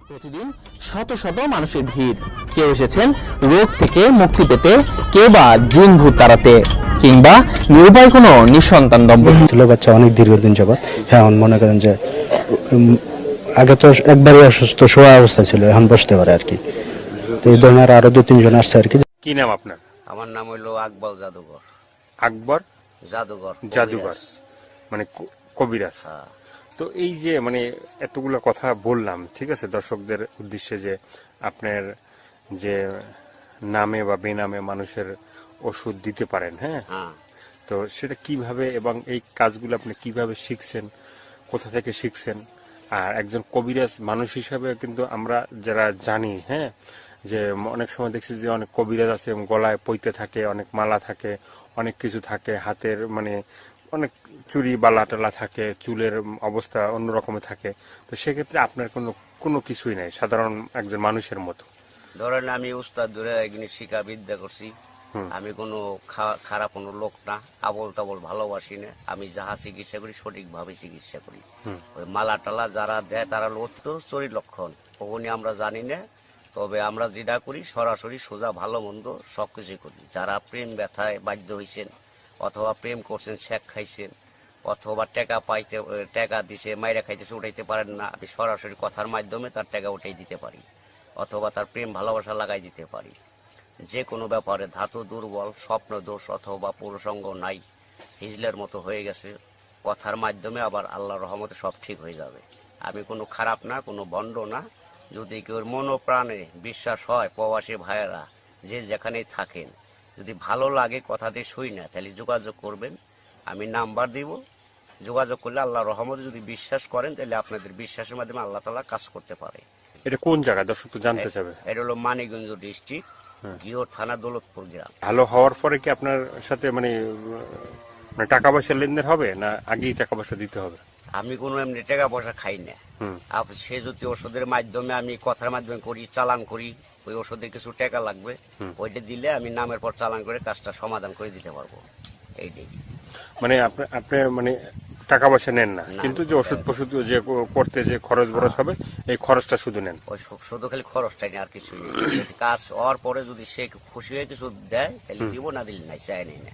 প্রতিদিন শত শত মানুষের ভিড়। কেউ এসেছেন রোগ থেকে মুক্তি পেতে, কেউ বা জিন ভূত তাড়াতে, কিংবা নিরুপায় কোনো নিঃসন্তান দম্পতি। ছিল বাচ্চা অনেক দীর্ঘদিন যাবৎ। হ্যাঁ, মনে করেন যে আগে তো একবারই অসুস্থ শোয়া অবস্থা ছিল, এখন বসতে পারে আর কি। তো এই ধরনের আরো 2-3 জন আসছে আর কি। কি নাম আপনার? আমার নাম হইলো আকবর জাদুঘর। আকবর জাদুঘর মানে কবিরাজ। হ্যাঁ। তো এই যে মানে এতগুলো কথা বললাম, ঠিক আছে, দর্শকদের উদ্দেশ্যে যে আপনার যে নামে বা বেনামে মানুষের ওষুধ দিতে পারেন, হ্যাঁ, হ্যাঁ, তো সেটা কিভাবে এবং এই কাজগুলো আপনি কিভাবে শিখছেন, কোথা থেকে শিখছেন? আর একজন কবিরাজ মানুষ হিসাবে কিন্তু আমরা যারা জানি, হ্যাঁ, যে অনেক সময় দেখছি যে অনেক কবিরাজ আছে গলায় পইতে থাকে, অনেক মালা থাকে, অনেক কিছু থাকে, হাতের মানে অনেক চুরি বালা টালা থাকে, চুলের অবস্থা অন্যরকমে থাকে। তো সেক্ষেত্রে আপনার কোনো কিছুই নাই, সাধারণ একজন মানুষের মতো। ধরেন আমি উস্তাদ ধরে একদিন শিক্ষা বিদ্যা করছি। আমি কোনো খারাপ কোনো লোক না, আবল তাবল ভালোবাসি না। আমি যাহা চিকিৎসা করি সঠিকভাবে চিকিৎসা করি। ওই মালা টালা যারা দেয় তারা অত্যন্ত চরির লক্ষণ ওখানে আমরা জানি না। তবে আমরা যেটা করি সরাসরি সোজা ভালো মন্দ সবকিছুই করি। যারা প্রেম ব্যথায় বাধ্য হয়েছেন, অথবা প্রেম করছেন, শেখ খাইছেন, অথবা টাকা দিছে মাইরা খাইতেছে, উঠাইতে পারেন না, আমি সরাসরি কথার মাধ্যমে তার টাকা উঠাই দিতে পারি, অথবা তার প্রেম ভালোবাসা লাগাই দিতে পারি। যে কোনো ব্যাপারে ধাতু দুর্বল, স্বপ্ন দোষ অথবা পুরুষঙ্গ নাই, হিজলের মতো হয়ে গেছে, কথার মাধ্যমে আবার আল্লাহর রহমতে সব ঠিক হয়ে যাবে। আমি কোনো খারাপ না, কোনো বন্ড না। যদি কেউ মনোপ্রাণে বিশ্বাস হয়, প্রবাসী ভাইয়েরা যে যেখানেই থাকেন, যদি ভালো লাগে কথা দিয়ে শুই না, তাহলে যোগাযোগ করবেন, আমি নাম্বার দিব। যোগাযোগ করলে আল্লাহর রহমতে যদি বিশ্বাস করেন, তাহলে আপনাদের বিশ্বাসের মাধ্যমে আল্লাহ তাআলা কাজ করতে পারে। এটা কোন জায়গা দর্শক তো জানতে চাবে? এটা হলো মানিকগঞ্জ ডিস্ট্রিক্ট, গিওর থানা, দৌলতপুর গ্রাম। ভালো হওয়ার পরে কি আপনার সাথে মানে টাকা পয়সা লেনদেন হবে, না আগেই টাকা পয়সা দিতে হবে? আমি কোনো এমনি টাকা পয়সা খাই না। সে যদি ওষুধের মাধ্যমে, আমি কথার মাধ্যমে করি, চালান করি, ওই ওষুধে কিছু টাকা লাগবে, ওইটা দিলে আমি নামের পর চালান করে কাজটা সমাধান করে দিতে পারবো। এইটাই মানে আপনি মানে টাকা পয়সা নেন না, কিন্তু যে ওষুধ ফষুধ যে করতে যে খরচ বরচ হবে, এই খরচটা শুধু নেন। ওই শুধু খালি খরচটাই নেই, আর কিছুই নেই। কাজ হওয়ার পরে যদি সে খুশি হয়ে কিছু দেয়, তাহলে দিব, না দিলে নাই, চাই নেই না।